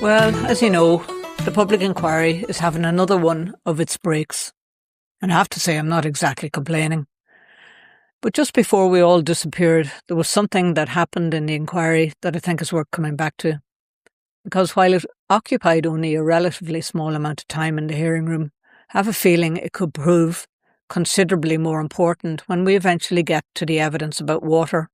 Well, as you know, the public inquiry is having another one of its breaks. And I have to say, I'm not exactly complaining. But just before we all disappeared, there was something that happened in the inquiry that I think is worth coming back to. Because while it occupied only a relatively small amount of time in the hearing room, I have a feeling it could prove considerably more important when we eventually get to the evidence about water.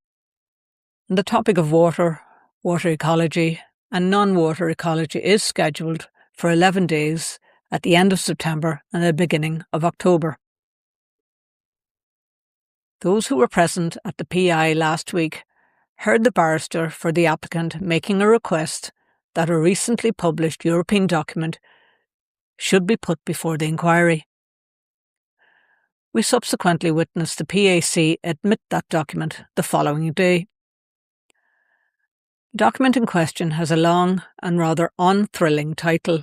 And the topic of water, water ecology, and non-water ecology is scheduled for 11 days at the end of September and the beginning of October. Those who were present at the PI last week heard the barrister for the applicant making a request that a recently published European document should be put before the inquiry. We subsequently witnessed the PAC admit that document the following day. The document in question has a long and rather unthrilling title: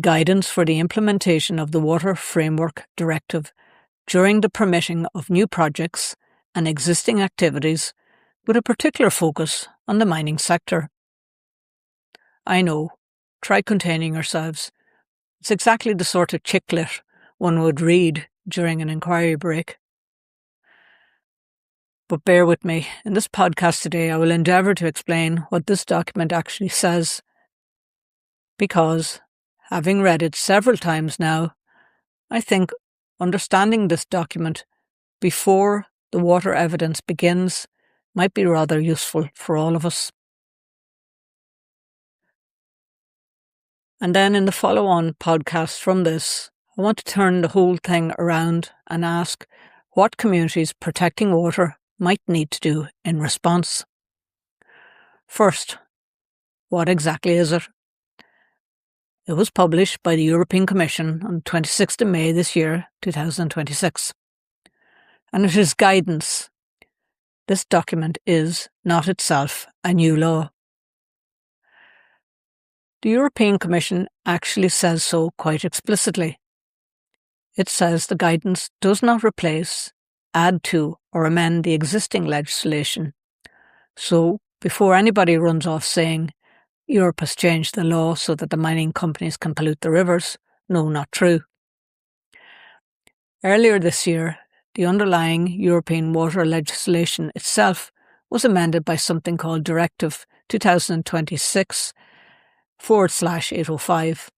Guidance for the Implementation of the Water Framework Directive during the permitting of new projects and existing activities, with a particular focus on the mining sector. I know, try containing yourselves. It's exactly the sort of chick lit one would read during an inquiry break. But bear with me, in this podcast today I will endeavour to explain what this document actually says, because, having read it several times now, I think understanding this document before the water evidence begins might be rather useful for all of us. And then in the follow-on podcast from this, I want to turn the whole thing around and ask what communities protecting water might need to do in response. First, what exactly is it? It was published by the European Commission on 26th of May this year, 2026. And it is guidance. This document is not itself a new law. The European Commission actually says so quite explicitly. It says the guidance does not replace, add to, or amend the existing legislation. So, before anybody runs off saying Europe has changed the law so that the mining companies can pollute the rivers, no, not true. Earlier this year, the underlying European water legislation itself was amended by something called Directive 2026/805.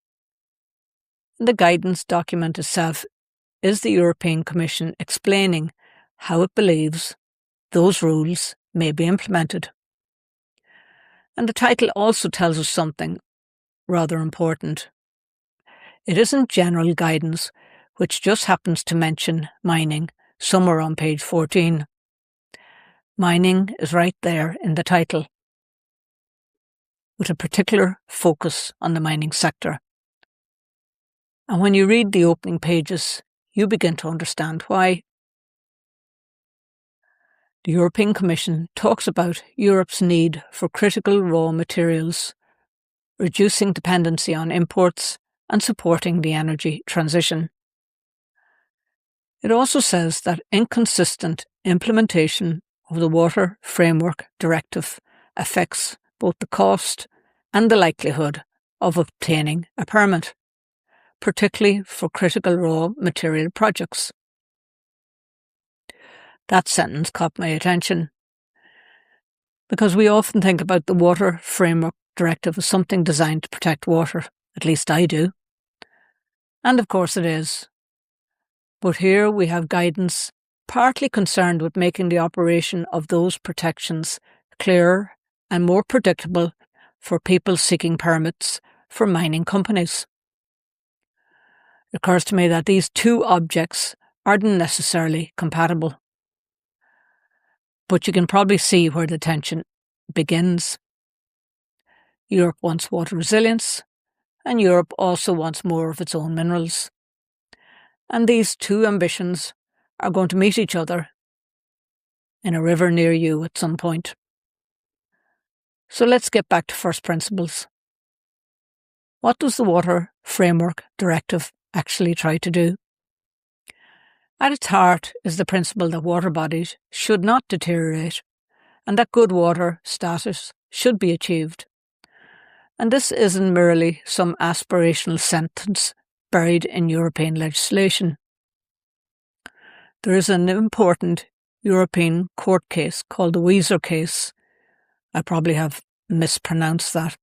The guidance document itself is the European Commission explaining how it believes those rules may be implemented. And the title also tells us something rather important. It isn't general guidance, which just happens to mention mining somewhere on page 14. Mining is right there in the title, with a particular focus on the mining sector. And when you read the opening pages, you begin to understand why. The European Commission talks about Europe's need for critical raw materials, reducing dependency on imports, and supporting the energy transition. It also says that inconsistent implementation of the Water Framework Directive affects both the cost and the likelihood of obtaining a permit, particularly for critical raw material projects. That sentence caught my attention, because we often think about the Water Framework Directive as something designed to protect water, at least I do. And of course it is. But here we have guidance partly concerned with making the operation of those protections clearer and more predictable for people seeking permits for mining companies. It occurs to me that these two objects aren't necessarily compatible. But you can probably see where the tension begins. Europe wants water resilience, and Europe also wants more of its own minerals. And these two ambitions are going to meet each other in a river near you at some point. So let's get back to first principles. What does the Water Framework Directive actually try to do? At its heart is the principle that water bodies should not deteriorate and that good water status should be achieved. And this isn't merely some aspirational sentence buried in European legislation. There is an important European court case called the Weezer case. I probably have mispronounced that,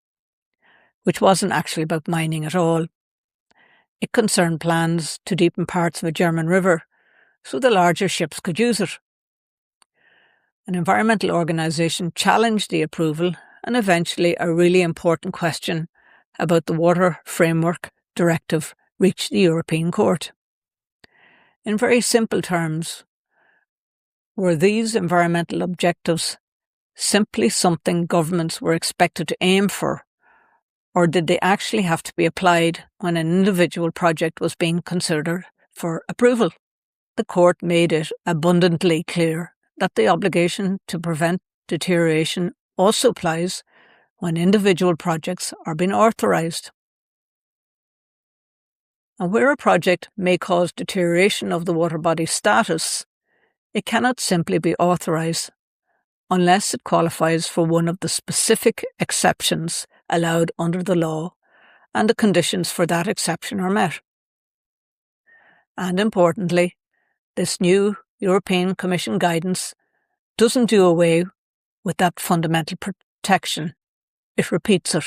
which wasn't actually about mining at all. It concerned plans to deepen parts of a German river so the larger ships could use it. An environmental organisation challenged the approval, and eventually a really important question about the Water Framework Directive reached the European Court. In very simple terms, were these environmental objectives simply something governments were expected to aim for, or did they actually have to be applied when an individual project was being considered for approval? The court made it abundantly clear that the obligation to prevent deterioration also applies when individual projects are being authorised. And where a project may cause deterioration of the water body's status, it cannot simply be authorised unless it qualifies for one of the specific exceptions allowed under the law and the conditions for that exception are met. And importantly, this new European Commission guidance doesn't do away with that fundamental protection. It repeats it.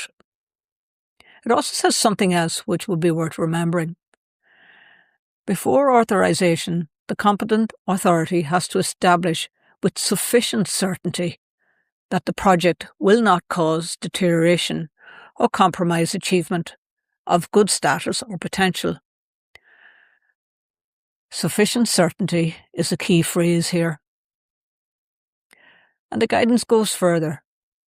It also says something else which would be worth remembering. Before authorisation, the competent authority has to establish with sufficient certainty that the project will not cause deterioration or compromise achievement of good status or potential. Sufficient certainty is a key phrase here. And the guidance goes further.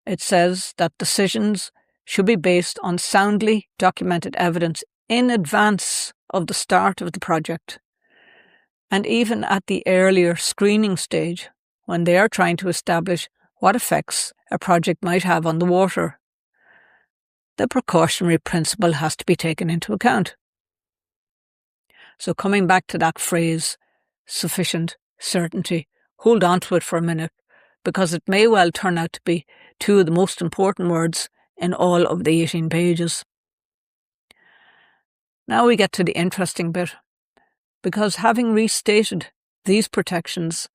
It says that decisions should be based on soundly documented evidence in advance of the start of the project, and even at the earlier screening stage when they are trying to establish what effects a project might have on the water. The precautionary principle has to be taken into account. So coming back to that phrase, sufficient certainty, hold on to it for a minute, because it may well turn out to be two of the most important words in all of the 18 pages. Now we get to the interesting bit, because having restated these protections,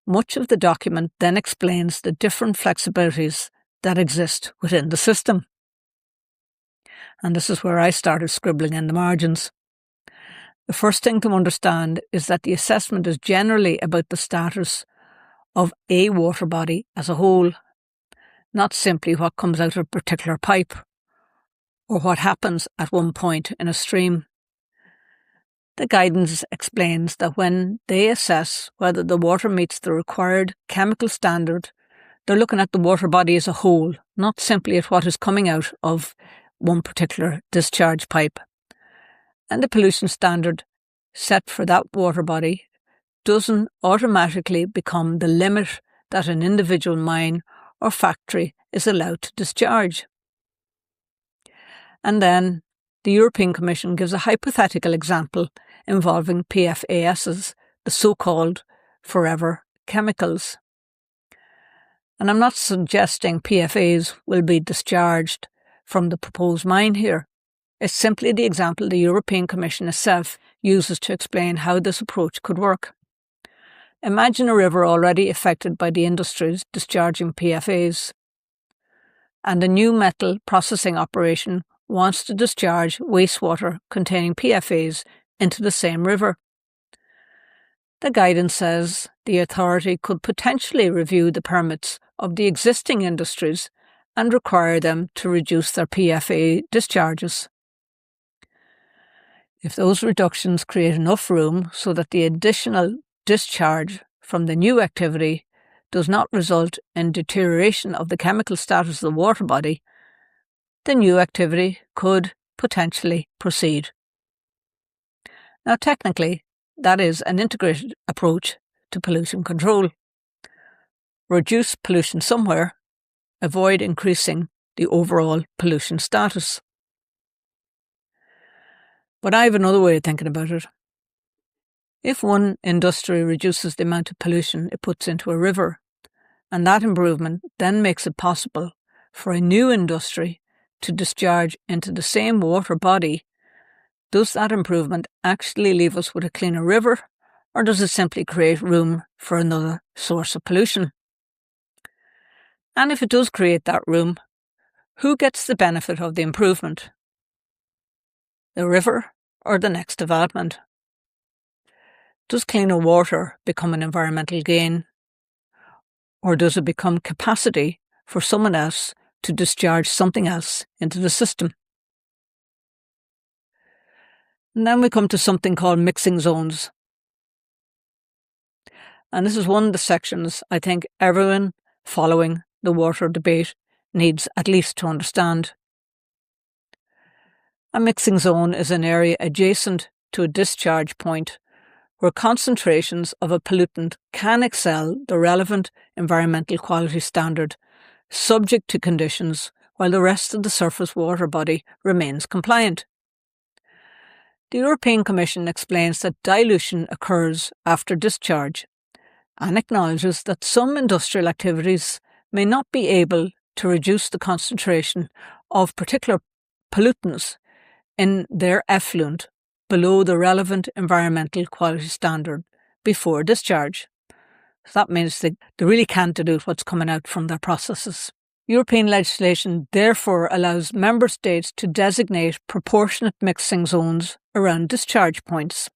much of the document then explains the different flexibilities that exist within the system. And this is where I started scribbling in the margins. The first thing to understand is that the assessment is generally about the status of a water body as a whole, not simply what comes out of a particular pipe or what happens at one point in a stream. The guidance explains that when they assess whether the water meets the required chemical standard, they're looking at the water body as a whole, not simply at what is coming out of one particular discharge pipe. And the pollution standard set for that water body doesn't automatically become the limit that an individual mine or factory is allowed to discharge. And then the European Commission gives a hypothetical example involving PFASs, the so-called forever chemicals. And I'm not suggesting PFAs will be discharged from the proposed mine here. It's simply the example the European Commission itself uses to explain how this approach could work. Imagine a river already affected by the industries discharging PFAs, and a new metal processing operation wants to discharge wastewater containing PFAs into the same river. The guidance says the authority could potentially review the permits of the existing industries and require them to reduce their PFA discharges. If those reductions create enough room so that the additional discharge from the new activity does not result in deterioration of the chemical status of the water body, the new activity could potentially proceed. Now, technically, that is an integrated approach to pollution control. Reduce pollution somewhere, avoid increasing the overall pollution status. But I have another way of thinking about it. If one industry reduces the amount of pollution it puts into a river, and that improvement then makes it possible for a new industry to discharge into the same water body, does that improvement actually leave us with a cleaner river, or does it simply create room for another source of pollution? And if it does create that room, who gets the benefit of the improvement? The river or the next development? Does cleaner water become an environmental gain, or does it become capacity for someone else to discharge something else into the system? And then we come to something called mixing zones. And this is one of the sections I think everyone following the water debate needs at least to understand. A mixing zone is an area adjacent to a discharge point where concentrations of a pollutant can excel the relevant environmental quality standard, subject to conditions while the rest of the surface water body remains compliant. The European Commission explains that dilution occurs after discharge and acknowledges that some industrial activities may not be able to reduce the concentration of particular pollutants in their effluent below the relevant environmental quality standard before discharge. So that means they really can't dilute what's coming out from their processes. European legislation therefore allows member states to designate proportionate mixing zones around discharge points.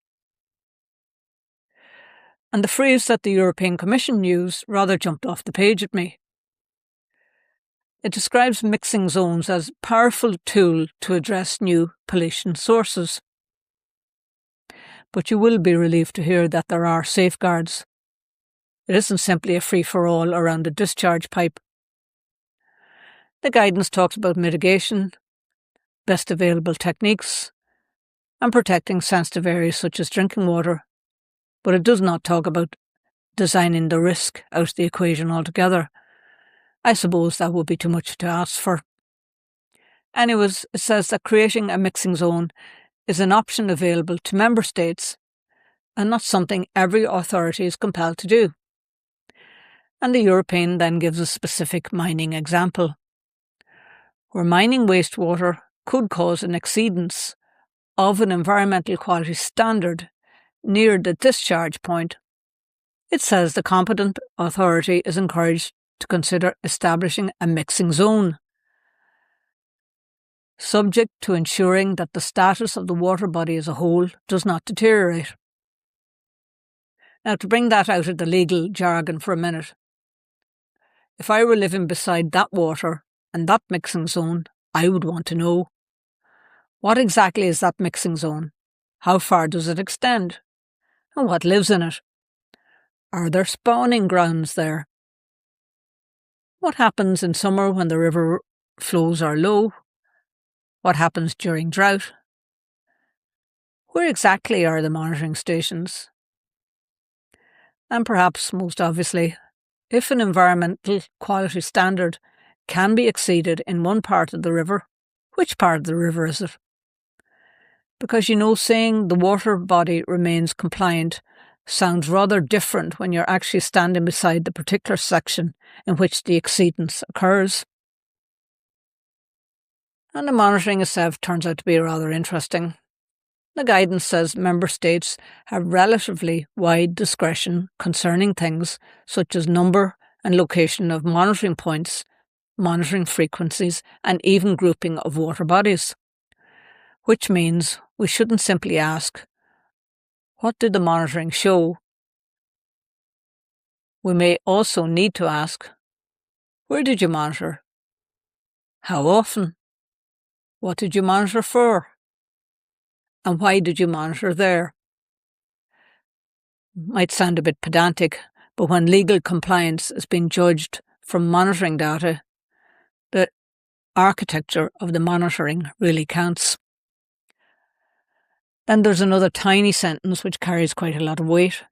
And the phrase that the European Commission used rather jumped off the page at me. It describes mixing zones as a powerful tool to address new pollution sources. But you will be relieved to hear that there are safeguards. It isn't simply a free-for-all around the discharge pipe. The guidance talks about mitigation, best available techniques, and protecting sensitive areas such as drinking water, but it does not talk about designing the risk out of the equation altogether. I suppose that would be too much to ask for. Anyways, it says that creating a mixing zone is an option available to member states and not something every authority is compelled to do. And the European then gives a specific mining example, where mining wastewater could cause an exceedance of an environmental quality standard near the discharge point. It says the competent authority is encouraged to consider establishing a mixing zone, subject to ensuring that the status of the water body as a whole does not deteriorate. Now, to bring that out of the legal jargon for a minute, if I were living beside that water and that mixing zone, I would want to know, what exactly is that mixing zone? How far does it extend? And what lives in it? Are there spawning grounds there? What happens in summer when the river flows are low? What happens during drought? Where exactly are the monitoring stations? And perhaps most obviously, if an environmental quality standard can be exceeded in one part of the river, which part of the river is it? Because saying the water body remains compliant sounds rather different when you're actually standing beside the particular section in which the exceedance occurs. And the monitoring itself turns out to be rather interesting. The guidance says member states have relatively wide discretion concerning things such as number and location of monitoring points, monitoring frequencies, and even grouping of water bodies. Which means we shouldn't simply ask, what did the monitoring show? We may also need to ask, where did you monitor? How often? What did you monitor for? And why did you monitor there? Might sound a bit pedantic, but when legal compliance is being judged from monitoring data, the architecture of the monitoring really counts. Then there's another tiny sentence which carries quite a lot of weight.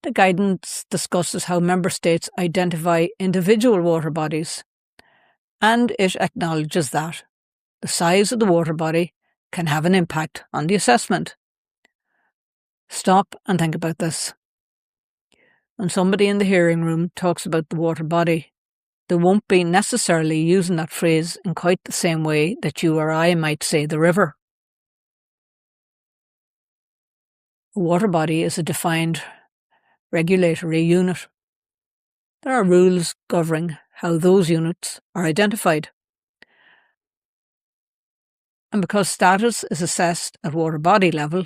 The guidance discusses how member states identify individual water bodies, and it acknowledges that the size of the water body can have an impact on the assessment. Stop and think about this. When somebody in the hearing room talks about the water body, they won't be necessarily using that phrase in quite the same way that you or I might say the river. A water body is a defined regulatory unit. There are rules governing how those units are identified. And because status is assessed at water body level,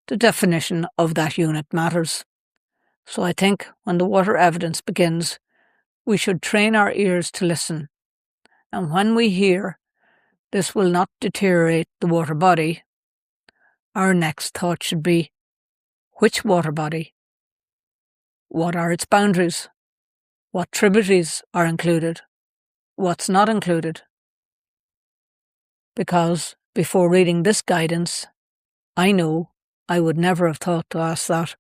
the definition of that unit matters. So I think when the water evidence begins, we should train our ears to listen. And when we hear this will not deteriorate the water body, our next thought should be, which water body? What are its boundaries? What tributaries are included? What's not included? Because before reading this guidance, I know I would never have thought to ask that.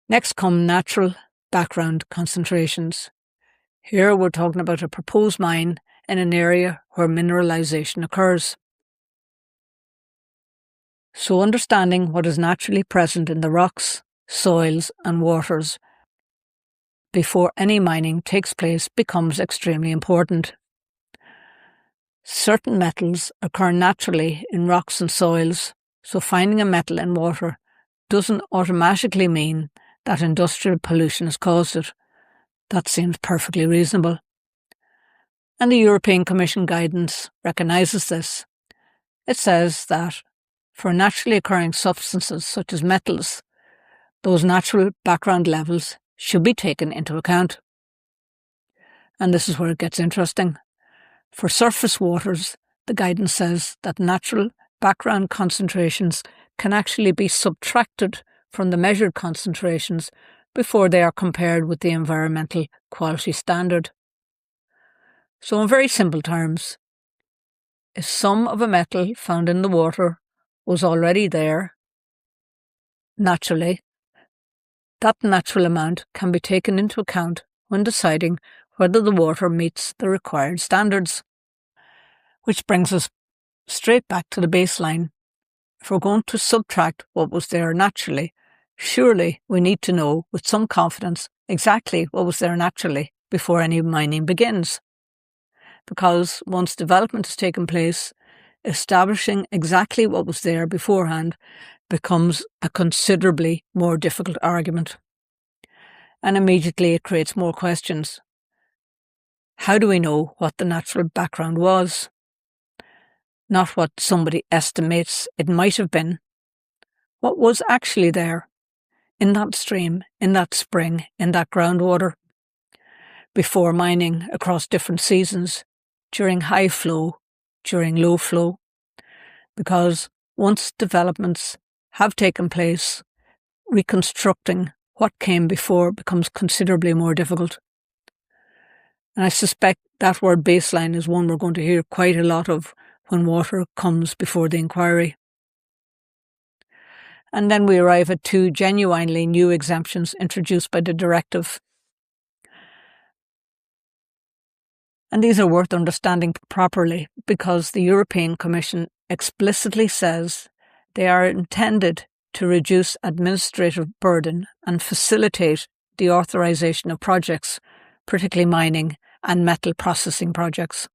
Next come natural background concentrations. Here we're talking about a proposed mine in an area where mineralisation occurs. So understanding what is naturally present in the rocks, soils and waters before any mining takes place becomes extremely important. Certain metals occur naturally in rocks and soils, so finding a metal in water doesn't automatically mean that industrial pollution has caused it. That seems perfectly reasonable. And the European Commission guidance recognises this. It says that for naturally occurring substances such as metals, those natural background levels should be taken into account. And this is where it gets interesting. For surface waters, the guidance says that natural background concentrations can actually be subtracted from the measured concentrations before they are compared with the environmental quality standard. So in very simple terms, if some of a metal found in the water was already there naturally, that natural amount can be taken into account when deciding whether the water meets the required standards. Which brings us straight back to the baseline. If we're going to subtract what was there naturally, surely we need to know with some confidence exactly what was there naturally before any mining begins. Because once development has taken place, establishing exactly what was there beforehand becomes a considerably more difficult argument. And immediately it creates more questions. How do we know what the natural background was? Not what somebody estimates it might have been. What was actually there in that stream, in that spring, in that groundwater before mining across different seasons, during high flow, during low flow? Because once developments have taken place, reconstructing what came before becomes considerably more difficult. And I suspect that word baseline is one we're going to hear quite a lot of when water comes before the inquiry. And then we arrive at two genuinely new exemptions introduced by the directive. And these are worth understanding properly because the European Commission explicitly says they are intended to reduce administrative burden and facilitate the authorisation of projects, particularly mining and metal processing projects.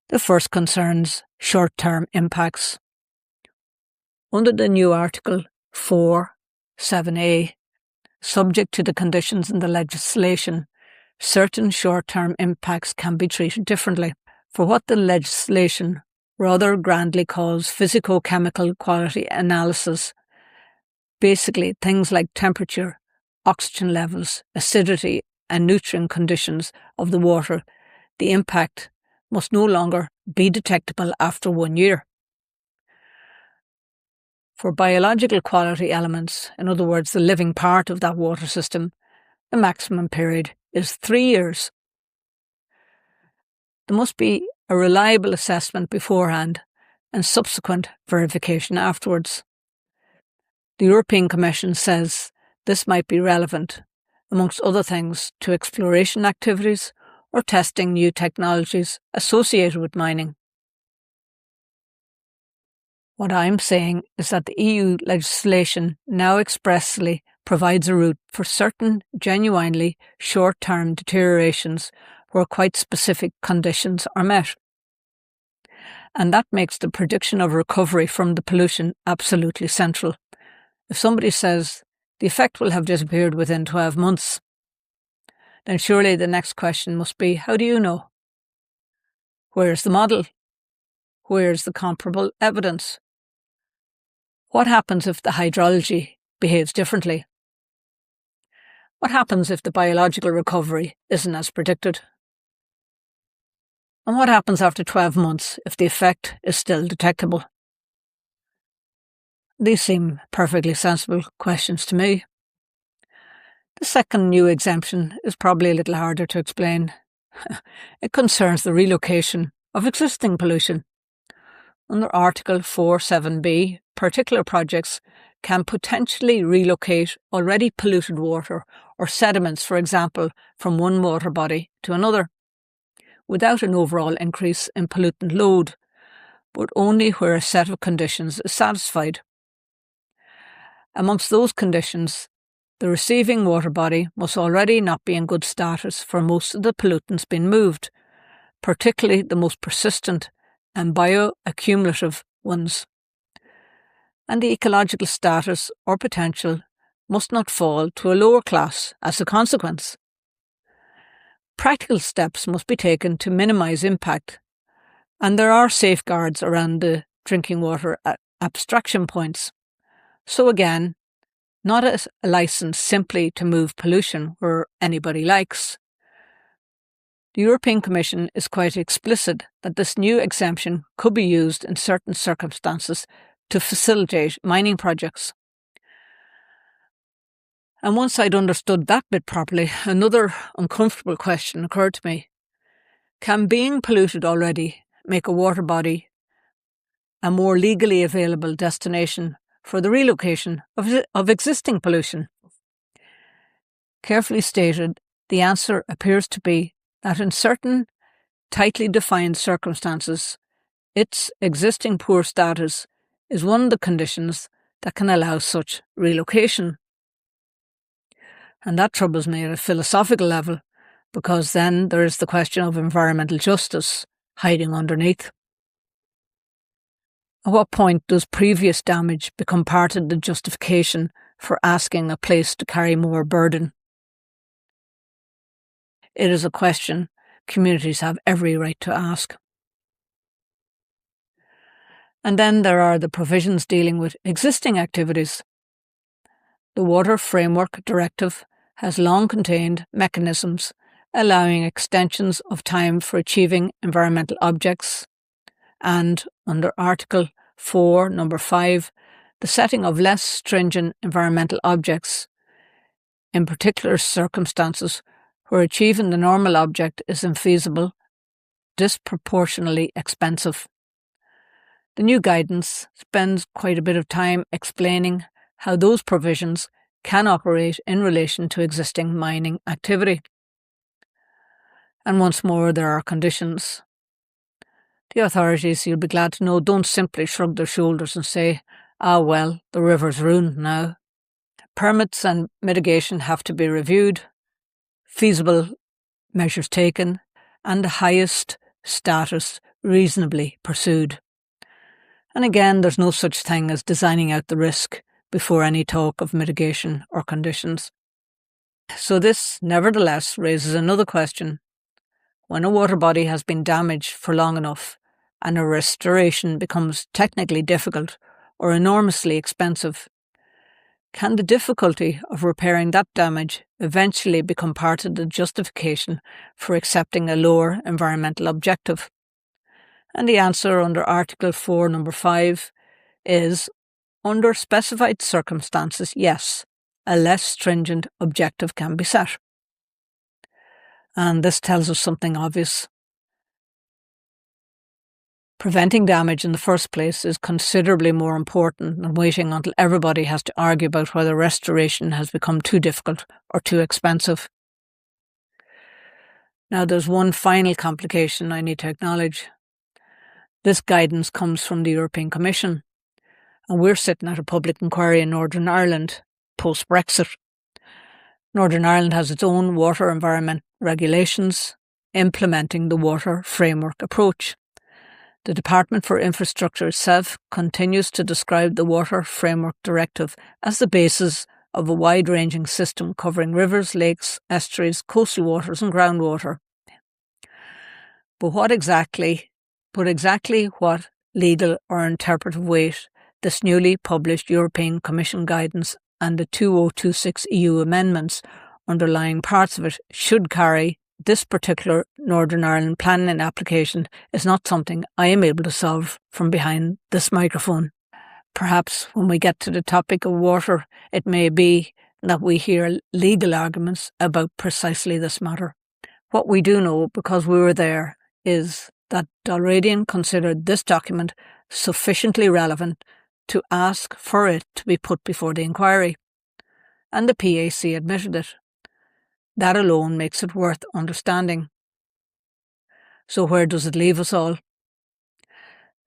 The first concerns short-term impacts. Under the new Article 4(7)(a), subject to the conditions in the legislation, certain short-term impacts can be treated differently. For what the legislation rather grandly calls physico-chemical quality analysis, basically things like temperature, oxygen levels, acidity and nutrient conditions of the water, the impact must no longer be detectable after 1 year. For biological quality elements, in other words, the living part of that water system, the maximum period is 3 years. There must be a reliable assessment beforehand and subsequent verification afterwards. The European Commission says this might be relevant, amongst other things, to exploration activities or testing new technologies associated with mining. What I'm saying is that the EU legislation now expressly provides a route for certain genuinely short-term deteriorations where quite specific conditions are met. And that makes the prediction of recovery from the pollution absolutely central. If somebody says the effect will have disappeared within 12 months, then surely the next question must be, how do you know? Where's the model? Where's the comparable evidence? What happens if the hydrology behaves differently? What happens if the biological recovery isn't as predicted? And what happens after 12 months if the effect is still detectable? These seem perfectly sensible questions to me. The second new exemption is probably a little harder to explain. It concerns the relocation of existing pollution. Under Article 47b, particular projects can potentially relocate already polluted water or sediments, for example, from one water body to another, without an overall increase in pollutant load, but only where a set of conditions is satisfied. Amongst those conditions, the receiving water body must already not be in good status for most of the pollutants being moved, particularly the most persistent and bioaccumulative ones. And the ecological status or potential must not fall to a lower class as a consequence. Practical steps must be taken to minimise impact, and there are safeguards around the drinking water abstraction points. So again, not a licence simply to move pollution where anybody likes. The European Commission is quite explicit that this new exemption could be used in certain circumstances to facilitate mining projects. And once I'd understood that bit properly, another uncomfortable question occurred to me. Can being polluted already make a water body a more legally available destination for the relocation of existing pollution? Carefully stated, the answer appears to be that in certain tightly defined circumstances, its existing poor status is one of the conditions that can allow such relocation. And that troubles me at a philosophical level, because then there is the question of environmental justice hiding underneath. At what point does previous damage become part of the justification for asking a place to carry more burden? It is a question communities have every right to ask. And then there are the provisions dealing with existing activities. The Water Framework Directive has long contained mechanisms allowing extensions of time for achieving environmental objects, and under Article 4, Number 5, the setting of less stringent environmental objects, in particular circumstances where achieving the normal object is infeasible, disproportionately expensive. The new guidance spends quite a bit of time explaining how those provisions can operate in relation to existing mining activity. And once more, there are conditions. The authorities, you'll be glad to know, don't simply shrug their shoulders and say, well, the river's ruined now. Permits and mitigation have to be reviewed, feasible measures taken, and the highest status reasonably pursued. And again, there's no such thing as designing out the risk before any talk of mitigation or conditions. So this, nevertheless, raises another question. When a water body has been damaged for long enough and a restoration becomes technically difficult or enormously expensive, can the difficulty of repairing that damage eventually become part of the justification for accepting a lower environmental objective? And the answer under Article 4, Number 5 is, under specified circumstances, yes, a less stringent objective can be set. And this tells us something obvious. Preventing damage in the first place is considerably more important than waiting until everybody has to argue about whether restoration has become too difficult or too expensive. Now, there's one final complication I need to acknowledge. This guidance comes from the European Commission, and we're sitting at a public inquiry in Northern Ireland post-Brexit. Northern Ireland has its own water environment regulations implementing the water framework approach. The Department for Infrastructure itself continues to describe the Water Framework Directive as the basis of a wide-ranging system covering rivers, lakes, estuaries, coastal waters and groundwater. But exactly what legal or interpretive weight this newly published European Commission guidance and the 2026 EU amendments underlying parts of it should carry this particular Northern Ireland planning application is not something I am able to solve from behind this microphone. Perhaps when we get to the topic of water, it may be that we hear legal arguments about precisely this matter. What we do know, because we were there, is that Dalradian considered this document sufficiently relevant to ask for it to be put before the inquiry, and the PAC admitted it. That alone makes it worth understanding. So where does it leave us all?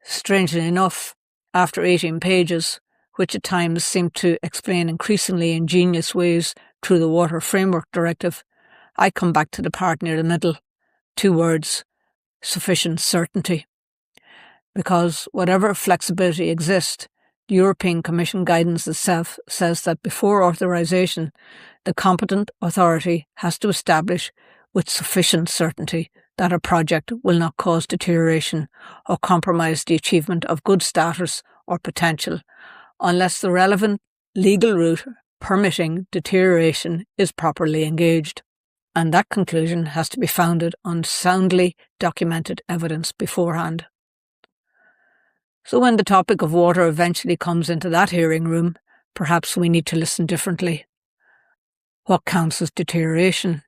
Strangely enough, after 18 pages, which at times seem to explain increasingly ingenious ways through the Water Framework Directive, I come back to the part near the middle. 2 words: sufficient certainty. Because whatever flexibility exists, the European Commission guidance itself says that before authorisation, the competent authority has to establish with sufficient certainty that a project will not cause deterioration or compromise the achievement of good status or potential, unless the relevant legal route permitting deterioration is properly engaged. And that conclusion has to be founded on soundly documented evidence beforehand. So when the topic of water eventually comes into that hearing room, perhaps we need to listen differently. What counts as deterioration?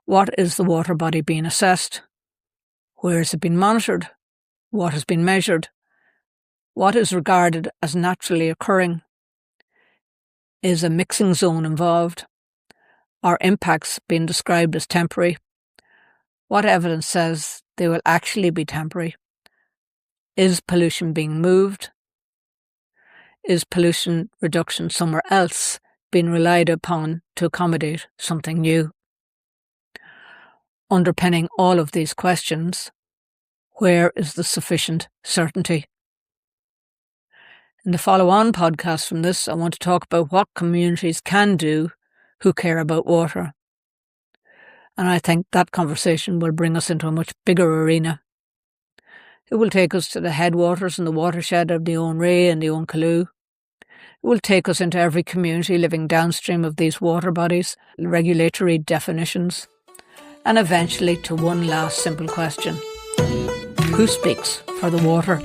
What is the water body being assessed? Where has it been monitored? What has been measured? What is regarded as naturally occurring? Is a mixing zone involved? Are impacts being described as temporary? What evidence says they will actually be temporary? Is pollution being moved? Is pollution reduction somewhere else being relied upon to accommodate something new? Underpinning all of these questions, where is the sufficient certainty? In the follow-on podcast from this, I want to talk about what communities can do who care about water. And I think that conversation will bring us into a much bigger arena. It will take us to the headwaters and the watershed of the Owen Ray and the Owen Calloo. It will take us into every community living downstream of these water bodies, regulatory definitions, and eventually to one last simple question: who speaks for the water?